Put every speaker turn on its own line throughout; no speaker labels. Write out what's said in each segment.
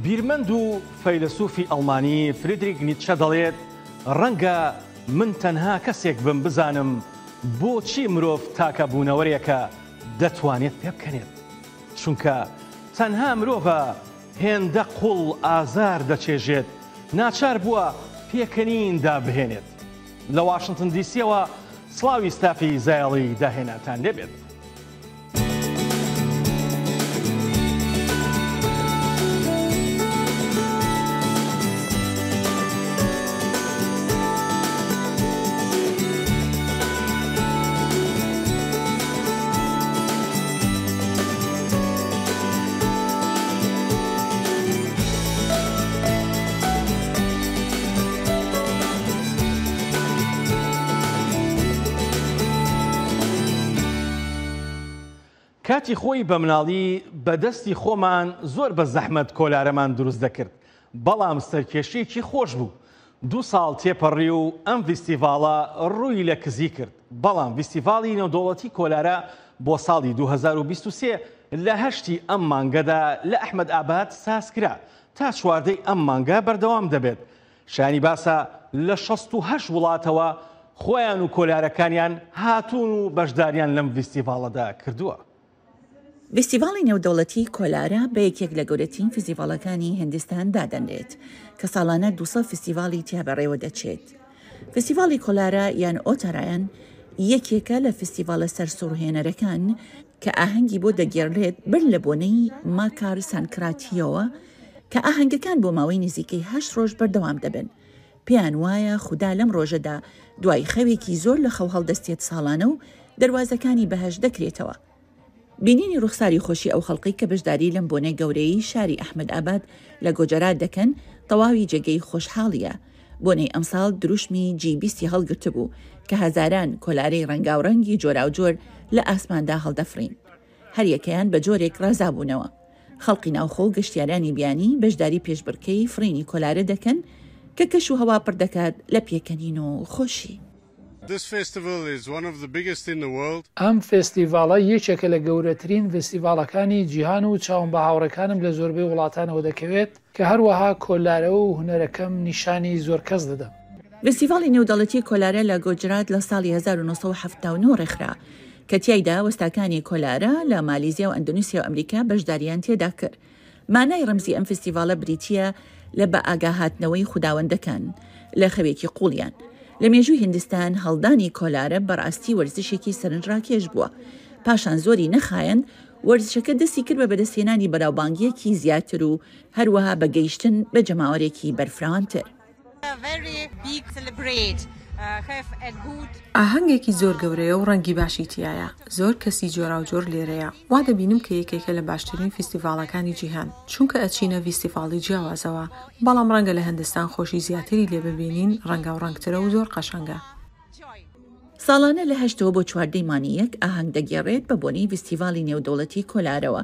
بیرمەند و فەیلسوفی ئەڵمانی فریدریک نیتشە دەڵێت ڕەنگە من تەنها کەسێک بم بزانم بۆچی مرۆڤ تاکە بوونەوەرێکە دەتوانێت پێ بکەنێت، چونکە تەنها مرۆڤە هێندە قوڵ ئازار دەچێژێت ناچار بووە پێکەنین دابهێنێت. لە واشنگتن دیسیەوە سڵاوی ستافی زایڵی داهێناتان لێبێت. کاتی خۆی بە مناڵی بەدەستی خۆمان زۆر بە زەحمەت کۆلارەمان دروست دەکرد، بەڵام سەرکێشەیەکی خۆش بوو. 2 ساڵ تێپەڕی و ئەم فیستیڤاڵە ڕووی لە کزی کرد، بەڵام فیستیڤاڵی نێودەوڵەتی کۆلارە بۆ ساڵی 2023 لە 8 ئەم مانگەدا لە ئەحمەد ئاباد سازکرا تا 14 ئەم مانگە بەردەوام دەبێت. شانی باسە لە 68 وڵاتەوە خۆیان و کۆلارەکانیان هاتوون و بەشداریان لەم فیستیڤاڵەدا کردووە.
فیستیڤاڵی نێودەوڵەتی کۆلارە بە یەکێک لە گەورەترین فیستیڤاڵەکانی هیندستان دادەنرێت کە ساڵانە 200 فیستیڤاڵی تیا بەڕێوە دەچێت. فیستیڤاڵی کۆلارە یان ئۆتەرایەن یەکێکە لە فیستیڤاڵە سەرسوڕهێنەرەکان کە ئاهەنگی بۆ دەگێڕێت بر لە بۆنەی ماکار سانکراتیەوە کە ئاهەنگەکان بۆ ماوەی نزیکەی 8 ڕۆژ بەردەوام دەبن. پێیان وایە خوددا لەم ڕۆژەدا دوای خەوێکی زۆر لە خەو هەڵدەستێت ساڵانە و دەواازەکانی بەهەش دەکرێتەوە. بینینی ڕوخساری خۆشی ئەو خەڵقی کە بەشداری لەم بۆنەی گەورەی شاری ئەحمەد ئاباد لە گۆجەرات دەکەن تەواوی جێگەی خۆشحاڵیە. بۆنەی ئەمساڵ دروشمی جی20 هەڵگرت بوو کە هەزاران کۆلارەی ڕەنگاوڕەنگی جۆراوجۆر لە ئاسماندا هەڵدەفرین. هەر یەکەیان بە جۆرێک ڕازابوونەوە. خەڵقی ناوخۆ و گەشتیارانی بیانی بەشداری پێشبڕکەی فرینی کۆلارە دەکەن کە کەش و هەوا پڕ دەکات لە پێکەنین و خۆشی.
ئەم فێستیڤاڵە یەکێکە لە گەورەترین فێستیڤاڵەکانی جیهان و چاوم بە هاوڕێکانم لە زۆربەی وڵاتانەوە دەکەوێت کە هەروەها کۆلارە و هونەرەکەم نیشانی زۆر کەس دەدەم.
فێستیڤاڵی نێودەوڵەتی کۆلارە لە گۆجرات لە ساڵی 1979 ڕێکخرا کە تیایدا وەستاکانی کۆلارە لە مالیزیا و ئەندونیسیا و ئەمریکا بەشداریان تێدا کرد. مانای ڕەمزی ئەم فێستیڤاڵە بریتیە لە بە ئاگاهاتنەوەی خوداوەندەکان لە خەوێکی قوڵیان. لە مێژووی هیندستان هەڵدانی کۆلارە بەڕاستی وەرزشێکی سەرنجڕاکێش بووە. پاشان زۆری نەخایەن وەرزشەکە دەستی کرد بە بەدەستهێنانی بەراوبانگیەکی زیاتر و هەروەها بەگەیشتن بە جەماوەرێکی بەرفراوانتر.
ئاهەنگێکی زۆر گەورەیە و ڕەنگی باشی تایە. زۆر کەسی جۆرا و جۆر لێرەیە. وا دەبینم کە یەکێکە لە باشترین فیستیڤاڵەکانی جیهان، چونکە ئەچینە فیستیڤاڵی جیاوازەوە، بەڵام ڕەنگە لە هیندستان خۆشی زیاتری لێ ببینین، ڕەنگا و ڕەنگترە و زۆر قەشەنگە.
ساڵانە لە 8 بۆ 14 مانیەک ئاهەنگ دەگێڕێت بە بۆنەی فیستیڤاڵی نێودەوڵەتی کۆلارەوە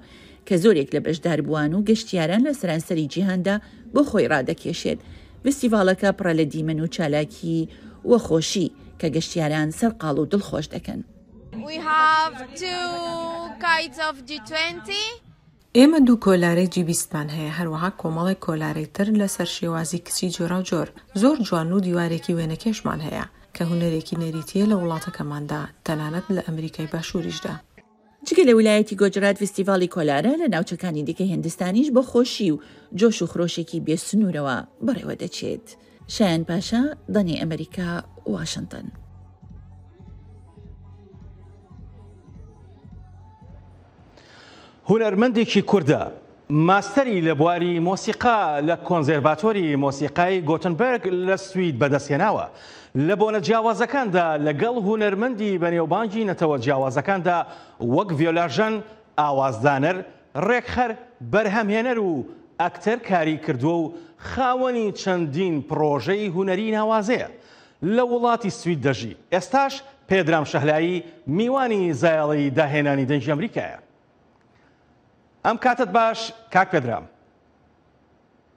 کە زۆرێک لە بەشداربووان و گەشتیاران لە سەرانسەری جیهاندا بۆ خۆی ڕادەکێشێت. فیستیڤاڵەکە پڕە لە دیمەن و چالاکی وە خۆشی کە گەشتیاران سەرقاڵ و دڵخۆش دەکەن.
ئێمە 2 کۆلارەی جی20مان هەیە، هەروەها کۆمەڵی کۆلارەی تر لەسەر شێوازی کچی جۆرا و جۆر. زۆر جوان و دیوارێکی وێنەکێشمان هەیە کە هونەرێکی نەریتیە لە وڵاتەکەماندا، تەنانەت لە ئەمریکای باشووریشدا.
جگە لە ویلایەتی گۆجرات فیستیڤاڵی کۆلارە لە ناوچەکانی دیکەی هیندستانیش بە خۆشی و جۆش و خرۆشێکی بێسنوورەوە بەڕێوە دەچێت. شایان پاشا، دەنێ ئەمریکا، واشنگتن.
هونەرمەندێکی کوردە ماستەری لە بواری مۆسیقا لە کۆنزێرڤاتۆری مۆسیقای گۆتنبەرگ لە سوید بەدەستهێناوە. لە بۆنە جیاوازەکاندا لەگەڵ هونەرمەندی بەنێوبانگی نەتەوە جیاوازەکاندا وەک ڤیۆلاژەن، ئاوازدانەر، ڕێکخەر، بەرهەمهێنەر و ئەکتەر کاری کردووە و خاوەنی چەندین پرۆژەی هونەری ناوازەیە. لە وڵاتی سوید دەژی. ئێستاش پێدرام شەهلایی میوانی زایڵی داهێنانی دەنگی ئەمریکایە. ئەم کاتت باش کاک پێدرام.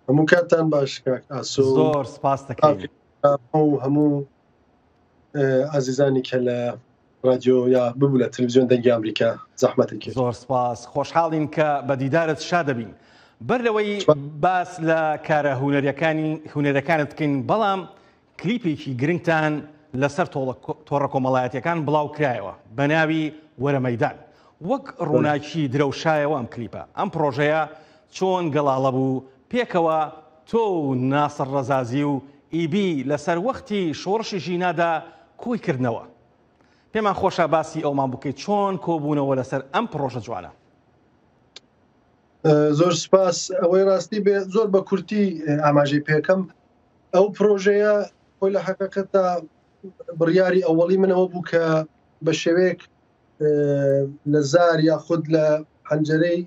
هەموو کاتتان باش کاک ئاسۆ.
زۆر سپاس دەکەین.
هەموو عزیزانی کە لە رادیۆ یا ببوو لە تەلەڤیزیۆن دەنگی ئەمریکا زەحمەتێکی.
زۆر سپاس، خۆشحاڵین کە بە دیدارت شاد دەبین. بەر لەوەی باس لە کارە هونەرەکانت بکەین بەڵام کلیپێکی گرنگتان لەسەر تۆڕە کۆمەڵایەتیەکان بڵاو کرایەوە بە ناوی وەرە مەیدان وەک ڕووناکی درەوشایەوە ئەم کلیپە ئەم پرۆژەیە چۆن گەڵاڵە بوو پێکەوە تۆ و ناسر ڕەزازی و ئیبی لەسەر وەختی شۆڕشی ژینادا کۆی کردنەوە پێمان خۆشە باسی ئەومان بکەیت چۆن کۆبوونەوە لەسەر ئەم پرۆژە جوانە.
زۆر سپاس ئەوەی ڕاستی بێ زۆر بە کورتی ئاماژەی پێکەم ئەو پرۆژەیە خۆی لە حەقیقەتە بڕیاری ئەوەڵی منەوە بوو کە بە شێوەیەک لە زار یاخود لە پەنجەرەی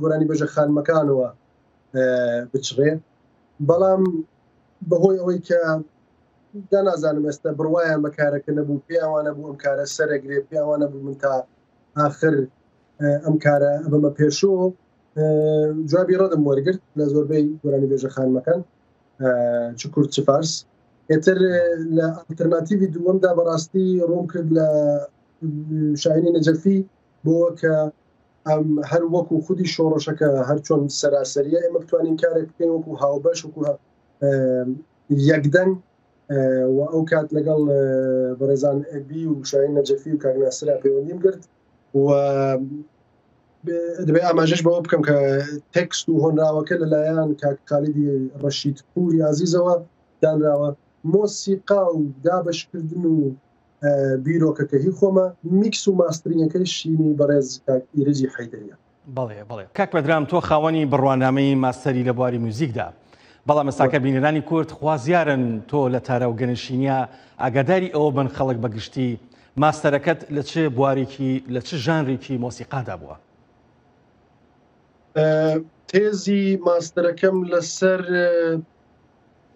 گۆرانی بەژە خانمەکانەوە بچڕێ بەڵام بەهۆی ئەوەی کە دانازانم ئێستا بڕوایان بەکارەکە نەبوو پێیانوانە بوو ئەم کارە سەرەگرێ پێیانوانە بوو من تا آخر ئەم کارە بمە پێشوو جوابی ڕەدم وەرگرت لە زۆربەی گۆرانی بێژە خانمەکان چ کورد چ فارس ئێتر لە ئالتەرناتیڤی دووەمدا بەڕاستی ڕوون کرد لە شاهینی نەجەفی بۆ کە ئەم هەر وەکو خودی شۆڕەشەکە هەر چۆن سەراسەریە ئێمە بتوانین کارێک بکەین وەکو هاوبەش وەکو یەکدەنگ و ئەو کات لەگەڵ بەڕێزان ئەبی و شاهین نەجەفی و کاک ناسرا پەیوەندیم کرد و دەبێت ئاماژەش بەوە بکەم کە تێکست و هۆنراوەکە لەلایەن کاک خالیدی ڕەشید پوری عەزیزەوە دانراوە مۆسیقا و دابەشکردن و بیرۆکەکە هی خۆمە میکس و ماسترینەکەی شینی بەڕێز کاک ئیرەجی حەیدەریە.
بەڵێ کاک بەدرام تۆ خاوەنی بڕوانامەی ماستەری لە بواری موزیکدا بەڵام ئێستاکە بینەرانی کورد خوازیارن تۆ لە تارە و گەنشینیا ئاگاداری ئەوە بن خەڵک بەگشتی ماستەرەکەت لە چه بوارێکی لە چه ژانرێکی مۆسیقادا بووە؟
تێزی ماستەرەکەم لەسەر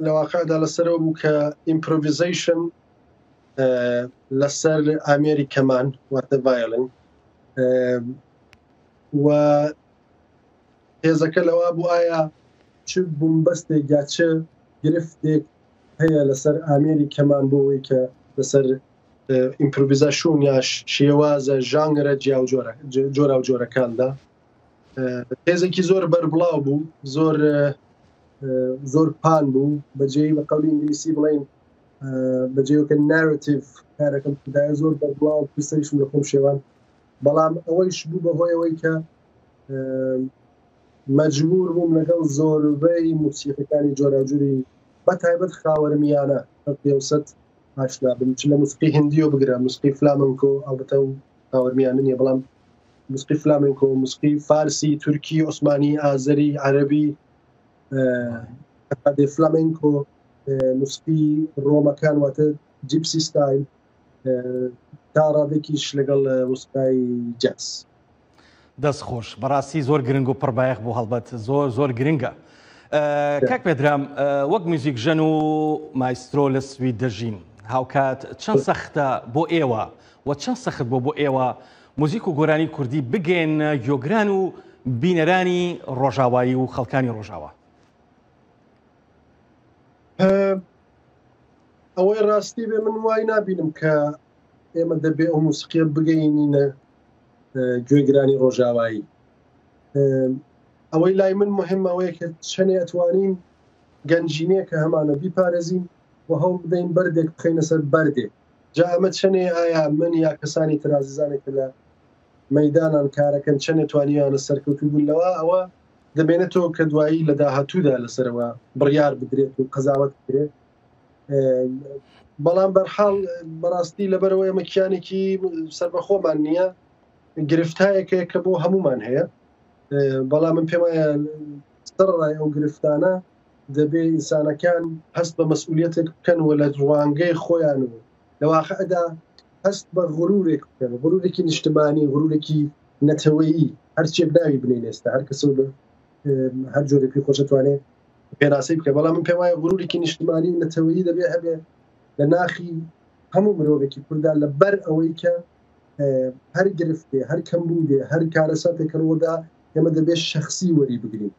لەواقعدا لەسەرەوە بوو کە ئیمپرۆڤیزەیشن لەسەر ئامێری کەمان واتە ڤایۆلین و تێزەکە لەوا بوو ئایا چ بومبەستێک یا چه گرفتێک هەیە لەسەر ئامێری کەمان بۆەوەی کە لەسەر ئیمپرۆڤیزاسیۆن یا شێوازە ژانرە جۆرا و جۆرەکاندا تێزێکی زۆر بەربڵاو بوو زۆر پان بوو بەجێی بە قەولی ئینگلیسی بڵێن بەجێوکە نارێتیڤ کارەکەم دایە زۆر بەربڵاو پیسەریشم لە خۆم شێوان بەڵام ئەوەیش بوو بەهۆی ئەوەی کە مەجبور بووم لەگەڵ زۆربەی موسیقیەکانی جۆراوجوری بە تایبەت خاوەرمیانە پێوسەت ئاشنا بم چ لە موسیقی هندیۆ بگرە موسیقی فلامنکۆ ئەڵبەتە و خاوەرمیانە نییە بەڵام موسیقی فلامنکۆ موسیقی فارسی تورکی عوسمانی ئازەری عەرەبی دێ فلامنکۆ موسیقی ڕۆمەکان واتە جیپسی ستایل تا ڕادێکیش لەگەڵ موسیقای جاز.
دەست خۆش بەڕاستی زۆر گرنگ و پڕبایەخ بۆ هەڵبەت زۆر گرنگە. کاک پێدرام وەک موزیک ژەن و مایسترۆ لە سوید دەژین هاوکات چەند سەختە بۆ ئێوە و چەند سەخت بۆ ئێوە موزیک و گۆرانی کوردی بگەن گۆگران و بینەرانی ڕۆژاوایی و خەڵکانی ڕۆژاوە؟
ئەوەی ڕاستی بێ من وای نابینم کە ئێمە دەبێ ئەو موسیقیە بگەینینە گوێگرانی ڕۆژاوایی. ئەوەی لای من مهم ئەوەیە کە چەنێ ئەتوانین گەنجینەیە کە هەمانە بیپارێزین و هەوڵ بدەین بەردێک بخەینە سەر بەردێک جا ئەمە چەنێ ئایا من یا کەسانی ترازیزانێکە لە مەیدانان کارەکەن چەنێ توانیانە سەرکەوتو بوونەوە ئەوە دەبێنێتەوە کە دوایی لە داهاتوودا لەسەرەوە بڕیار بدرێت و قەزاوەت بکرێت. بەڵام بەرحاڵ بەڕاستی لەبەرەوە ئێمە کیانێکی سەربەخۆمان نییە گرفتایەکەیە کە بۆ هەمومان هەیە بەڵام من پێم وایە سەرڕای ئەو گرفتانە دەبێ ئینسانەکان هەست بە مەسئولیەتێک بکەن و لە ڕوانگەی خۆیان و لە واقعدا هەست بە غرورێک بکەن غرورێکی نیشتمانی غرورێکی نەتەوەیی هەرچێک ناوی بنین ئێستا هەر کەس هەر جۆرێکی خۆشەتوانێت پێناسی بکە بەڵام من پێم وایە غرورێکی نیشتمانی و نەتەوەیی دەبێ هەبێ لە ناخی هەموو مرۆڤێکی کوردان لەبەر ئەوەی کە هەر گرفتێ هەر کەمبوودێ هەر کارەساتێک ڕۆدا ئێمە دەبێت شخصی وەری بگرین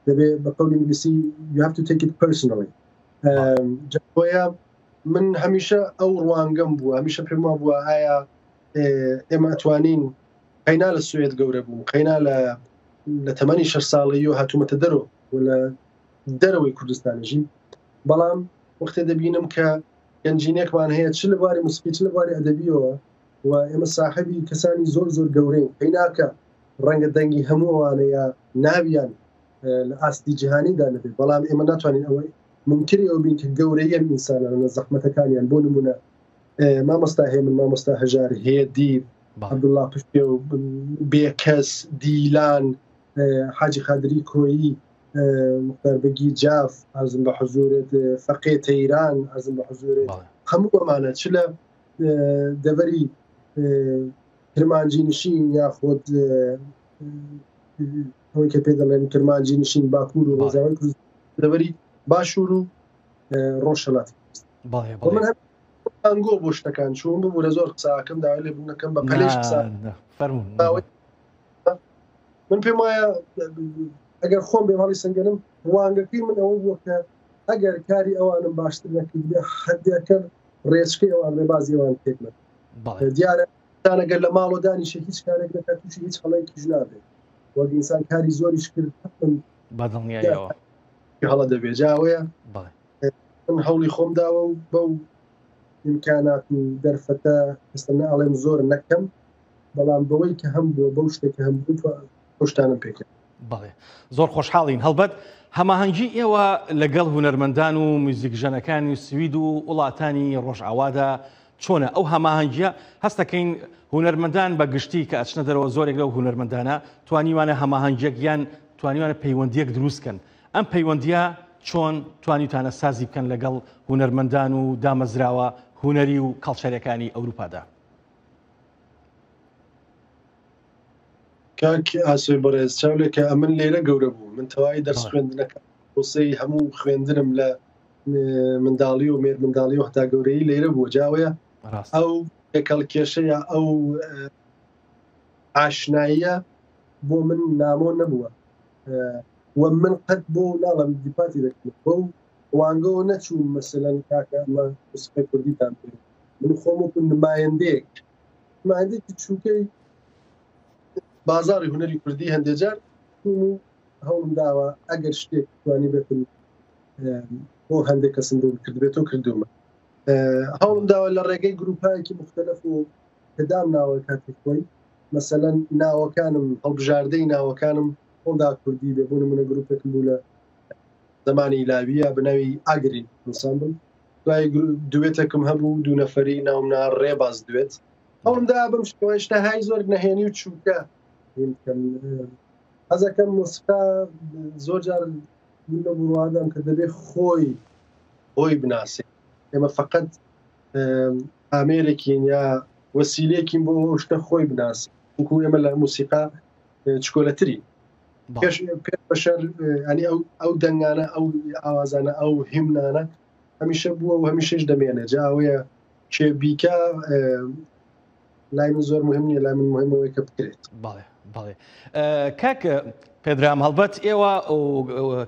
دەبێت بە قەولی ئینگلیسی you have to take it personally. جاوەیە من هەمیشە ئەو ڕوانگەم بووە هەمیشە پێم بووە ئایا ئێمە ئەتوانین قەینا لە سوێد گەورە بوو قەینا لە لە تەمەنی 6 ساڵی و هاتوومەتە دەرەوە لە دەرەوەی کوردستانیژی بەڵام وەختێ دەبینم کە گەنجینێکمان هەیە چ لە بواری موسیقی چ لە بواری ئەدەبیەوە و ئێمە ساحەبی کەسانی زۆر گەورەین پێی ناکە ڕەنگە دەنگی هەمووانەیە ناویان لە ئاستی جیهانیدا نەبێت بەڵام ئێمە ناتوانین ئەوەی ممکنی ئەو بین کە گەورەیە ئینسانانە زەحمەتەکانیان بۆ نمونە مامۆستا هەیە من مامۆستا هەژار هەیە دی عەبدوڵڵا پشتێ و بێکەس دیلان حاجی خادری کۆیی مختار بەگی جاف ئەرزم بە حزورت فەقێ تەیران ئەرزم بە حزورت هەموو ئەمانە چ لە دەڤەری کرمانجی نشین یاخۆت ئەوەی کە پێ دەڵێن کرمانجی نشین باکوور و ڕێزاوی کوردستان دەڤەری باشوور و ڕۆژهەڵاتی من ئەنگۆ بۆ شتەکان چوون بوو لە زۆر قساکەم داوای لێ بوونەکەم بە پەلێش قسا من پێم وایە ئەگەر خۆم بێماڵی سنگەنم وانگەکەی من ئەوە بووە کە ئەگەر کاری ئەوانم باشتر نەکردێ حەدەکە ڕێچکەی ئەوان لێ بازی ئەوان تێکمە دیارە ئەگەر لە ماڵۆ دانیشە هیچ کارێک نەکات تووشی هیچ هەڵەیەکیش نابێت وەک ئینسان کاری زۆریش کرد
بەدڵنیایەوە
هەڵە دەبێت جاوەیە من هەوڵی خۆم داوە و بەو ئیمکانات و دەرفەتە هەستەنا ئەڵێم زۆر نەکەم بەڵام بەوەی کە هەم بووە بەو شتێکە هەم بوو خۆشتانم پێکرد
بەڵێ زۆر خۆشحاڵین هەڵبەت هەماهەنگی ئێوە لەگەڵ هونەرمەندان و موزیکژەنەکانی سوید و وڵاتانی ڕۆژئاوادا چۆنە ئەو هەماهەنگیە هەستەکەین هونەرمەندان بە گشتی کە ئەچنە دەرەوە زۆرێک لەو هونەرمەندانە توانیوانە هەماهەنگیەک یان توانیوانە پەیوەندیەک دروستکەن ئەم پەیوەندیە چۆن توانیتانە سازی بکەن لەگەڵ هونەرمەندان و دامەزراوە هونەری و کەڵچەرەکانی ئەوروپادا
کاکی ئاسۆی بەڕێز چاولێکە ئەمن لێرە گەورە بوو من تەواوی دەرس خوێندنەکە بۆسەی هەموو خوێندنم لە منداڵی و مێر منداڵی و هەتا گەورەی لێرە بوو جاوەیە ئەو کەڵکێشەیە ئەو ئاشناییە بۆ من نامۆ نەبووە و من قەت بۆ ناڵم دیپاتی دەکرد بۆ وانگەوە نەچوو مەسەلەن کاکە ئەمە موسیقای کوردیتان پێ من خۆم وەکو نمایەندەیەکی چووکەی بازاری هونەری کوردی هەندێک جار هەوڵم داوە ئەگەر شتێک توانی بێتن بۆ هەندێک کەسم کردبێتەوە کردومە هەوڵم داوە لە ڕێگەی گروپایەکی مختلف و کەدام ناوە کاتێک خۆی مەسەلەن ناوەکانم هەڵبژاردەی ناوەکانم خۆمدا کوردی بێ بۆ نمونە گروپێکم بوو لە زمانی لاویە بناوی ئاگرین ئەنسامبڵ دوای دوێتێکم هەبوو دوو نەفەری ناومنا ڕێباز دوێت هەوڵم دا بەم شتە های زۆر نەهێنی و چووکە حەزەکەم موسیقا زۆر جار لە بڕوادام کە دەبێت خۆی بناسێت ئێمە فقط ئامێرێکین یا وەسیلەیەکین بۆ شتە خۆی بناسێت وەکو ئێمە لە موسیقا چکۆلەتری پێش بەشەر ینی ئەو دەنگانە ئەو ئاوازانە ئەو هیمنانە هەمیشە بووە و هەمیشەش دەمێنێ جاوەیە کێ بیکە لای من زۆر مهم نییە لای من مهمەوەی کە بکرێت
بەڵێ کاکە پێدرام هەڵبەت ئێوە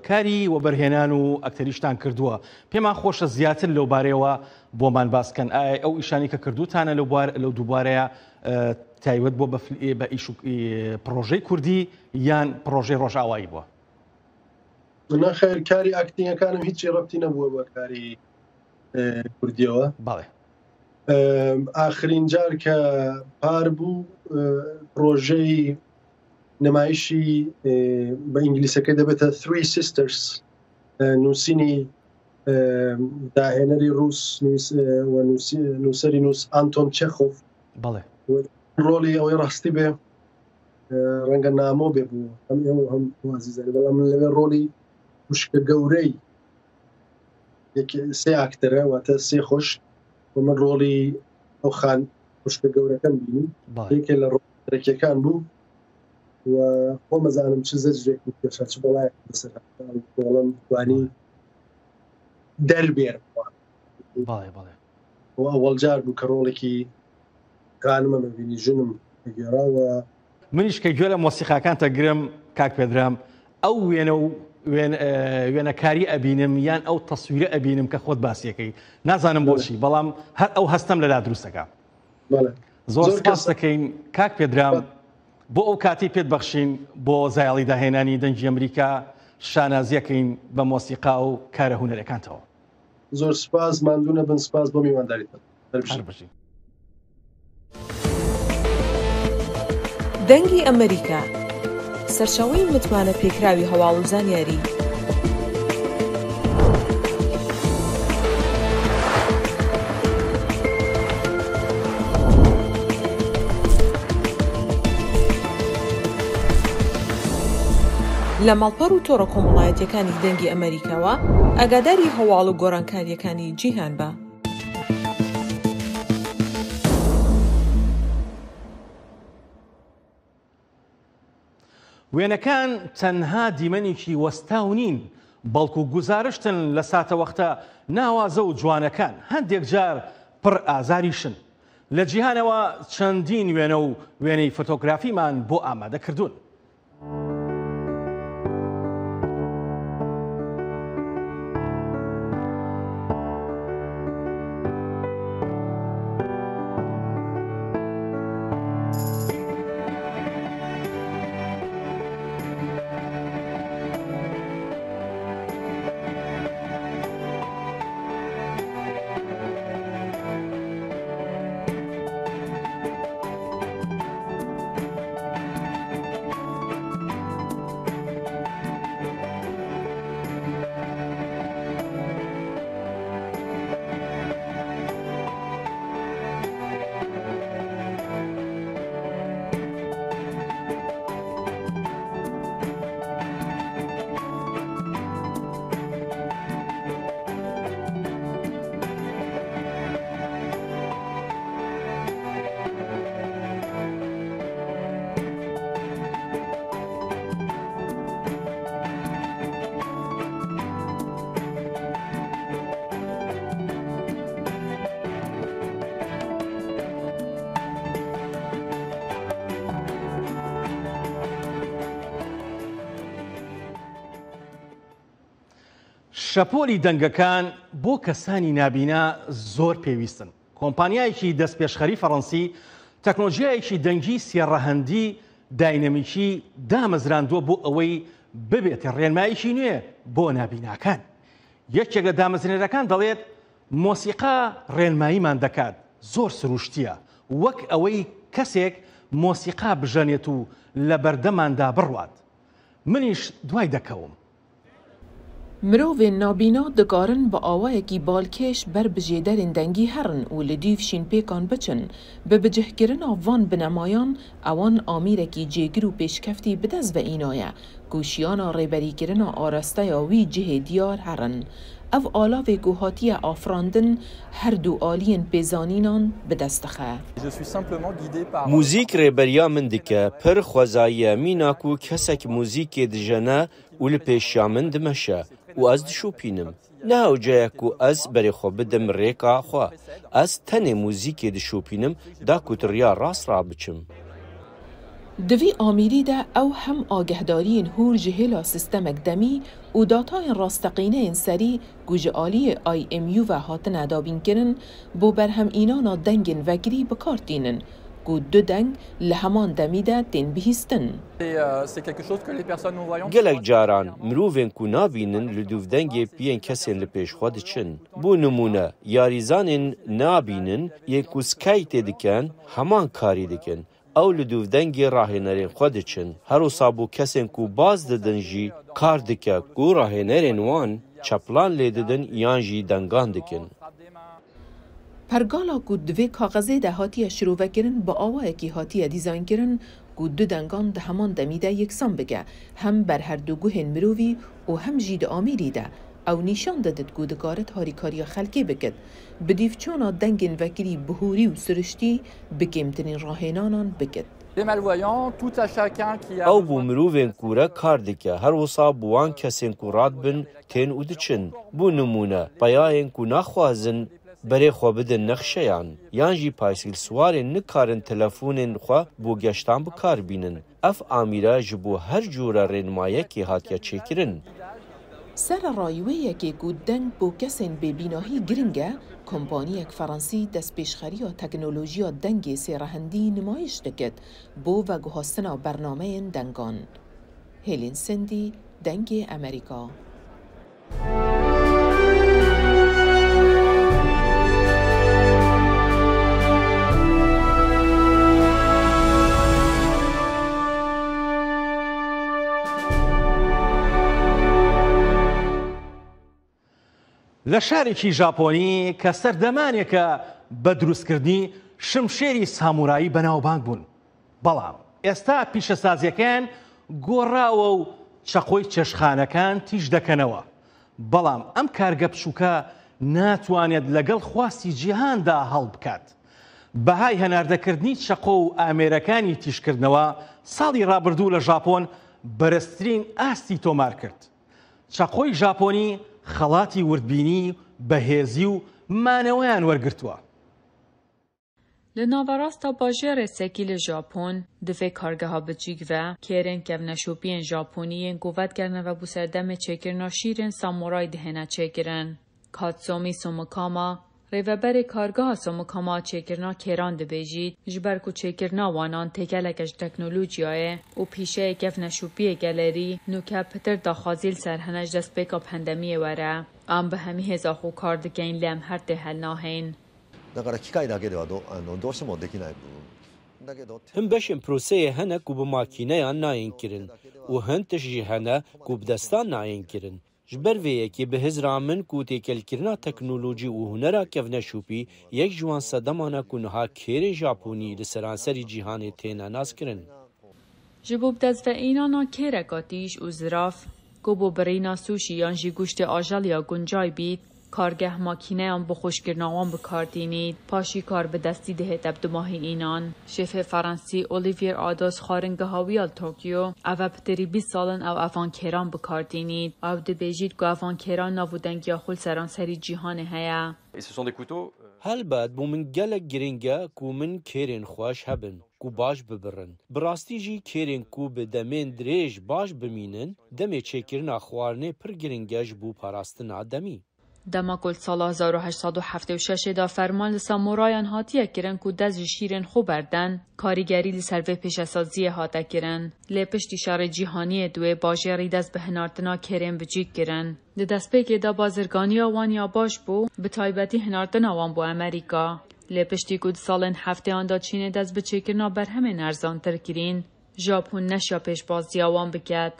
کاری وەبەرهێنان و ئەکتەریشتان کردووە پێمان خۆشە زیاتر لەو بارەیەوە بۆمان باسکەن ئایا ئەو ئیشانی کە کردوتانە لەو دووبارەیە تایبەت بۆ بە ئیش پرۆژەی کوردی یان پرۆژەی ڕۆژئاوایی بووە
نەخێر کاری ئاکتینگەکانم هیچی ڕەبتی نەبووە بە کاری کوردیەوە
بەڵێ
ئاخرین جار کە پار بوو پرۆژەی نمایشی بە ئینگلیسەکەی دەبێتە Three Sisters نووسینی داهێنەری ڕووس نووسەری نووس ئانتۆن چێخۆف
بەڵێ
ڕۆڵی ئەوەی ڕاستی بێ ڕەنگە نامۆ بێ بوو هەم ئێوە هەم وازیزانی بەڵام من لەوێ ڕۆڵی خوشکە گەورەی سێ ئاکتەرە واتە سێ خۆش من ڕۆڵی ئەو خان خوشکە گەورەکەم بینی یەکێ لە ڕۆڵەکەکان بوو و خۆ مەزانم چ زەجرێک پێشا چ بەڵایەک بەسەر دەڵم توانی دەربێر و ئەوەڵ جار بوو کە ڕۆڵێکی کانمە مەبینی ژنم گێڕاوە
منیش کە گوێ لە مۆسیقاکانتە گرم کاک پێدرام ئەو وێنە و وێنەکاری ئەبینم یان ئەو تەسویرە ئەبینم کە خۆت باسیەکەی نازانم بۆچی بەڵام هەر ئەو هەستەم لەلا دروستەکە زۆر سپاس دەکەین کاک پێدرام بۆ ئەو کاتی پێت بەخشین بۆ زایاڵی داهێنانی دەنگی ئەمریکا شانازیەکەین بە مۆسیقا و کارە هونەرەکانتەوە.
زۆر سپاس، ماندوو نەبن، سپاس بۆ میوانداریتان.
دەنگی ئەمریکا سەرچاوەی متمانە پێکراوی هەواڵ و زانیاری لە ماڵپەڕ و تۆڕە کۆمەڵایەتیەکانی دەنگی ئەمریکاوە ئاگاداری هەواڵ و گۆڕانکاریەکانی جیهان بە.
وێنەکان تەنها دیمەنێکی وەستاو نین، بەڵکو گوزارشتن لە ساتەوەختە ناوازە و جوانەکان هەندێک جار پڕ ئازاریشن. لە جیهانەوە چەندین وێنە و وێنەی فۆتۆگرافیمان بۆ ئامادە کردوون. شەپۆلی دەنگەکان بۆ کەسانی نابینا زۆر پێویستن. کۆمپانیایەکی دەستپێشخەری فەڕەنسی تەکنۆلۆژیایەکی دەنگی سێڕەهەندی داینەمیکی دامەزراندووە بۆ ئەوەی ببێتە ڕێنماییکی نوێ بۆ نابیناکان. یەکێک لە دامەزرێنەرەکان دەڵێت مۆسیقا ڕێنماییمان دەکات، زۆر سروشتیە، وەک ئەوەی کەسێک مۆسیقا بژەنێت و لە بەردەماندا بڕوات. منیش دوای دەکەوم.
مرۆڤێن نابینا دەکارن بە ئاوایەکی بالکێش بەر بژێدەرێن دەنگی هەرن و لە دیڤشین پێکان بچن بە بجهکردنا ڤان بنەمایان ئەوان ئامیرێکی جێگر و پێشکەفتی بدەست بە ئینایە گوشیانە ڕێبەریکردنا ئاراستەیە وی جهێ دیار هەرن. ئەو ئالاوێک و هاتیە ئافراندن هەردوو ئالیên پێزانینان بدەستەخە.
موزیک ڕێبەریا من دکە پڕ خوازاییە میناک و کەسێک موزیکێ دژەنە و لە پێشیا من دمەشە و ئەس دشوپینم. ناوجەیەک و ئەس بەرێخۆ بدەم ڕێکا خوا. ئەس تەنێ موزیکێ دشوپینم دا کوتڕیا ڕاست ڕابچم.
دوی ئامیریدا ئەو هەم ئاگەهداریên هور ji hêla sîstemek demî û datayên rastteqîneyên serî ku ji aliyê IMU ve hatine dabînkirin bo berhemînana dengên vekirî bikartînin ku du deng li heman demî de tên bihîstin.
Gelek caran mirovên ku nabînin li dûvdengê piyên kesên li pêşxwe diçin. Bû nimûne yarîzanên nabînin yên ku skaytê dikin heman karî dikin. Ew li dûvdengê rahênerên xwe diçin. Her wisa bû kesên ku baz didin jî kar dike ku rahênerên wan çeplan lê didin yan jî dengan dikin.
Pergala ku divê kaxezê de hatiye şirovekirin bi awayekî hatiye dîzaynkirin ku du dengan di heman demî de yeksan bike hem ber her du guhên mirovî û hem jî di Amîrî de. Ew nîşan didit ku dikaret harîkariya xelkê bikit. Bi dîvçûna dengên vekirî bihûrî û siriştî bi kêmtirîn rahênanan bikit.
Ew bû mirovên ku re kar dike her wisa bi wan kesên ku radibin tên û diçin. Bû nimûne peyayên ku naxwazin berê xwe bidin nexşeyan yan jî paysîlswarên nikarin telefonên xwe bû geştan bikarbînin. Ev amîra ji bo her cûra rênmayekê hatiye çêkirin.
سەرڕایوەیەکێک و دەنگ بۆ کەسێن بێبیناهی گرنگە کۆمپانیەک فەڕەنسی دەستپێشخەریە تەکنۆلۆژیە دەنگی سێڕەهەندی نمایش دەکرد بۆ ڤەگوهاستنا بەرنامەیەن دەنگان. هێلین سندی، دەنگی ئەمریکا.
لە شارێکی ژاپۆنی کە سەردەمانێکە بە دروستکردنی شمشێری سامورایی بەناوبانگ بوون. بەڵام ئێستا پیشەسازیەکان گۆڕاوە و چەقۆی چێشخانەکان تیژ دەکەنەوە. بەڵام ئەم کارگە بچووکە ناتوانێت لەگەڵ خواستی جیهاندا هەڵ بکات. بەهای هەناردەکردنی چەقۆ و ئامێرەکانی تیژکردنەوە ساڵی ڕابردوو لە ژاپۆن بەرزترین ئاستی تۆمار کرد. چەقۆی ژاپۆنی خەڵاتی وردبینی بەهێزی و مانەوەیان وەرگرتووە.
لە ناوەڕاستە باژێرە سێکی لە ژاپۆن دفێ کارگەها بچیک و کێرن کەڤنەشوپیên ژاپۆنیên گوڤەتکردنەوە بۆ سەردەمê çêkirina şîrên samûray dihêne çêkirin. Katsomî Somukama rêveberê kargeha Somukama çêkirina kêran dibêjî ji ber ku çêkirina wanan têkeleke ji teknolojiyayê û pîşeyê kevneşûpiyê gelerî nûke pitir daxwazî li ser hene ji destpêka pendemiyê were. Em bi hemî hêza xwe kar dikin lê em her tê hel nahên.
Him beşên proseyê hene ku bi makîneyan nayên kirin û hin tiş jî hene ku bi destan nayên kirin. Ji ber vê yekê bi hêz ra min ku têkelkirina teknolojî û hunera kevneşûpî yek ji wan sedemana ku niha kêrê Japonî li seranserî cîhanê têne naskirin.
Ji bo bidezveînana kêreka tîj û ziraf ku bo birîna sûşî yan jî goştê ajaliya guncay bît, kargeh makîneyan bi xweşkirina wan bikardînît, paşî kar bi destî dihê tebdimahî înan. Şêfê Ferensî Olivier Ados xwaringeha wî ya Tokyo, ev e pitirî 20 salin ew evankêran bikardînît. Ew dibêjît ku evankêran nav û dengiya xwe li seranserî cîhanê heye.
Helbet bû min gelek giring e ku min kêrên xweş hebin ku baş bibirin. Bi rastî jî kêrên ku bi demên dirêj baş bimînin, demê çêkirina xwarinê pir giring e ji bo parastina demî.
Dema ku sala 1876 da ferman li samûrayan hatiye kirin ku dest ji şîrên xwe berdin, karîgerî li ser vê pêşesaziyê hate kirin. Lê piştî şerê cîhaniyê duê bajêrî dest bi hinartina kêrên bicîk kirin. Di destpêkê de bazirganiya wan ya baş bû, bi taybetî hinartina wan bû Amerîka. Lê piştî ku di salên hefteyan da Çînê dest bi çêkirina berhemên erzantir kirîn, Japon neşya pêşbaziya wan biket.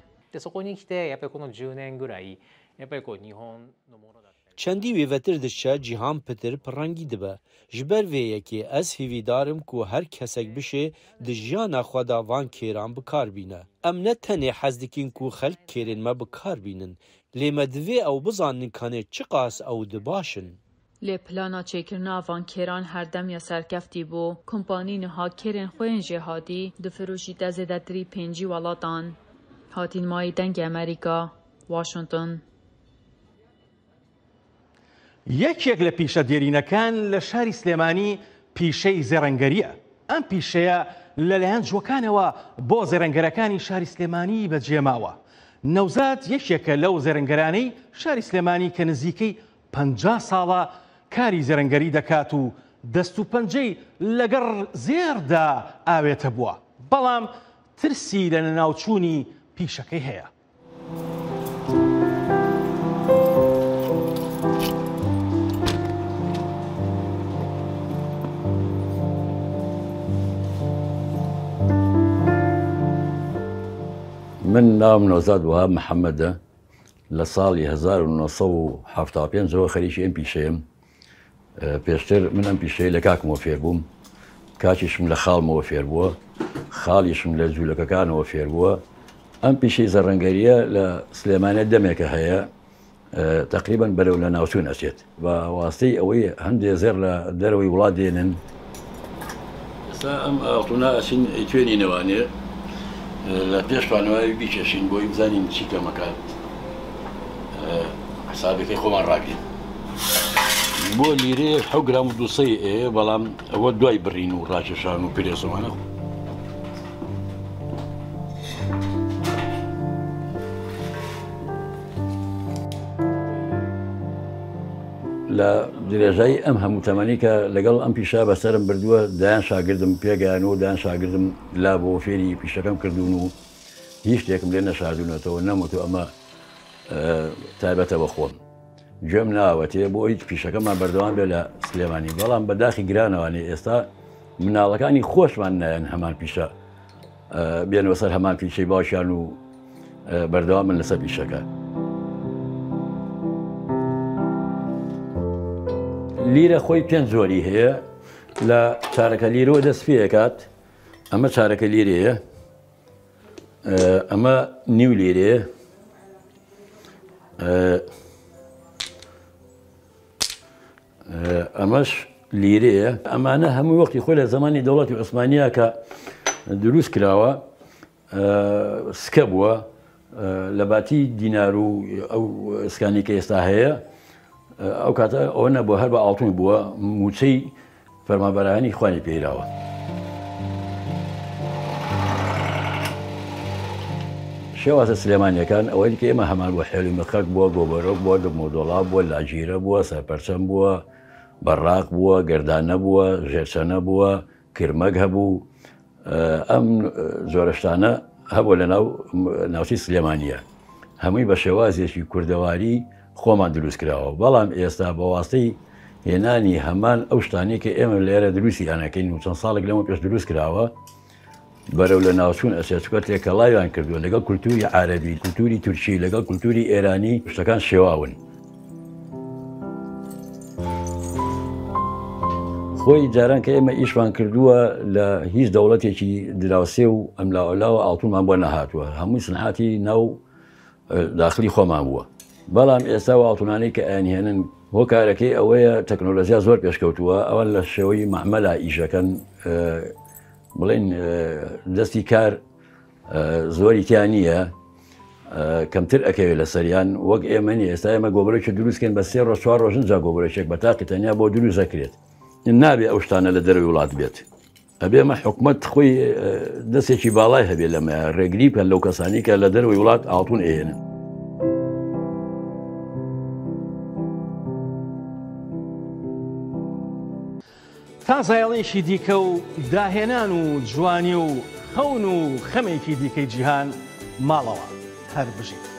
Çendî wêvetir diçe cîhan pitir pirrengî dibe. Ji ber vê yekê ez hêvîdarim ku her kesek bişê di jiyana xwe da van kêran bikarbîne. Em ne tenê hez dikin ku xelk kêrên me bikarbînin. Lê me divê ew bizanin kanê çi qas ew dibaşin.
Lê plana çêkirina van kêran herdem ya serkeftî bû. Kompanî niha kêrên xwe yên jêhadî difirûşîte zêdetirî 5 welatan. Hatînmayî dengê Amerîka, Washington.
یەکێک لە پیشە دێرینەکان لە شاری سلێمانی پیشەی زێڕەنگەریە. ئەم پیشەیە لەلایەن جوەکانەوە بۆ زێڕەنگەرەکانی شاری سلێمانی بەجێماوە. نەوزاد یەکێکە لەو زێڕەنگەرانەی شاری سلێمانی کە نزیکەی 50 ساڵە کاری زێڕەنگەری دەکات و دەست و پەنجەی لەگەڕ زێردا ئاوێتە بووە. بەڵام ترسی لە نەناوچوونی پیشەکەی هەیە.
من نام نوزاد وهاب محەممەدە لە ساڵی 1975 زەوە خەریکی ئەم پیشەیەم. پێشتر من ئەم پیشەیە لە کاکمەوە فێر بووم، کاکیشم لە خاڵمەوە فێر بووە، خاڵیشم لە جوولەکەکانەوە فێر بووە. ئەم پیشەی زەڕەنگەریە لە سلێمانە دەمێکە هەیە تقریبا بەرەو لە ناوچوون ئەچێت بە واستەی ئەوەی هەندێک زێر لە دەرەوەی وڵات دێنن. ئێستا ئەم ئاڵتوونە ئەچین توێنینەوانێ لە پێشوانەوەی بیکێشین بۆی بزانین چی کەمەکات حسابەکەی خۆمان ڕاگرین. بۆ لیرێ 7 گرام و 200 بەڵام ئەوە دوای بڕین و ڕاکێشان و پرێسەوانە. لە درێژایی ئەم هەموو تەمەنی کە لەگەڵ ئەم پیشا بەسەرم بردووە دایان شاگردم پێگەیانەوە دایان شاگردم لا بۆ فێری پیشەکەم کردوون و هیچ شتێکم لێ نەشاردوونەتەوە نەموتو ئەمە تایبەتە بە خۆم گوێم ناوەتێ بۆ هیچ پیشەکەمان بەردەوام بێ لە سلێمانی بەڵام بەداخی گرانەوانی ئێستا مناڵەکانی خۆشمان نایەن هەمان پیشە بێنەوە سەر هەمان پیشەی باشیان و بەردەوام من لەسەر پیشەکە. لیرە خۆی پێنج زۆری هەیە لە چارەکە لیرەوە دەست پێکات ئەمە چارەکە لیرەیە ئەمە نیو لیرەیە ئەمەش لیرەیە ئەمانە هەموو وەختی خۆی لە زمانی دەوڵەتی عوسمانیە کە دروست کراوە سکە بووە لە باتی دینار و ئەو سکانی کە ئێستا هەیە ئەو کاتە ئەوە نەبووە هەر بە ئاڵتون بووە موچەی فەرمانبەرانی خوانی پێیراوە. شێوازە سلێمانیەکان ئەوەی کە ئێمە هەمان بۆ حێلی مەخەک بووە گۆبەرۆک بووە دمۆدۆڵا بووە لاجیرە بووە سەرپەرچەم بووە بەڕاق بووە گەردانە بووە ژێرچەنە بووە کرمەک هەبوو ئەم زۆرەشتانە هەبووە لە ناوچەی سلێمانیە هەمووی بە شێوازێکی کوردەواری خۆمان دروست کراوە بەڵام ئێستا بە واستەی هێنانی هەمان ئەو شتانی کە ئێمە لێرە دروستی یانەکەین و چەند ساڵێک لەمە پێش دروست کراوە بەرەو لە ناوچوون ئەسێچکە تێکەڵایان کردووە لەگەڵ کولتوری عەرەبی کولتوری تورکی لەگەڵ کولتوری ئێرانی شتەکان شێواون. خۆی جاران کە ئێمە ئیشمان کردووە لە هیچ دەوڵەتێکی دراوسێ و ئەملاوەلاوە ئاڵتونمان بۆ نەهاتووە هەمووی سنعاتی ناو داخلی خۆمان بووە بەڵام ئێستا و ئاڵتونانەی کە ئەیانهێنن هۆکارەکەی ئەوەیە تەکنۆلۆژیا زۆر پێشکەوتووە ئەوە لە شێوەی مەعمەلا ئیشەکەن بڵێن دەستی کار زۆری تیان نییە کەمتر ئەکەوێت لە سەریان وەک ئێمەنی ئێستا ئێمە گۆبرێکی دروستکەن بە 3 ڕۆژ 4 ڕۆژن جا گۆبرێکێک بە تاقی تەنیا بۆ دروست دەکرێت نابێ ئەو شتانە لە دەروی وڵات بێت ئەبێ ئەمە حکومەت خۆی دەستێکی باڵای هەبێت لەمە ڕێگری بکەن لەو کەسانی کە لە دەروی وڵات ئاڵتون ئێنن.
تا زایڵێکی دیکە و داهێنان و جوانی و خەون و خەمێکی دیکەی جیهان ماڵەوە هەر بژیت.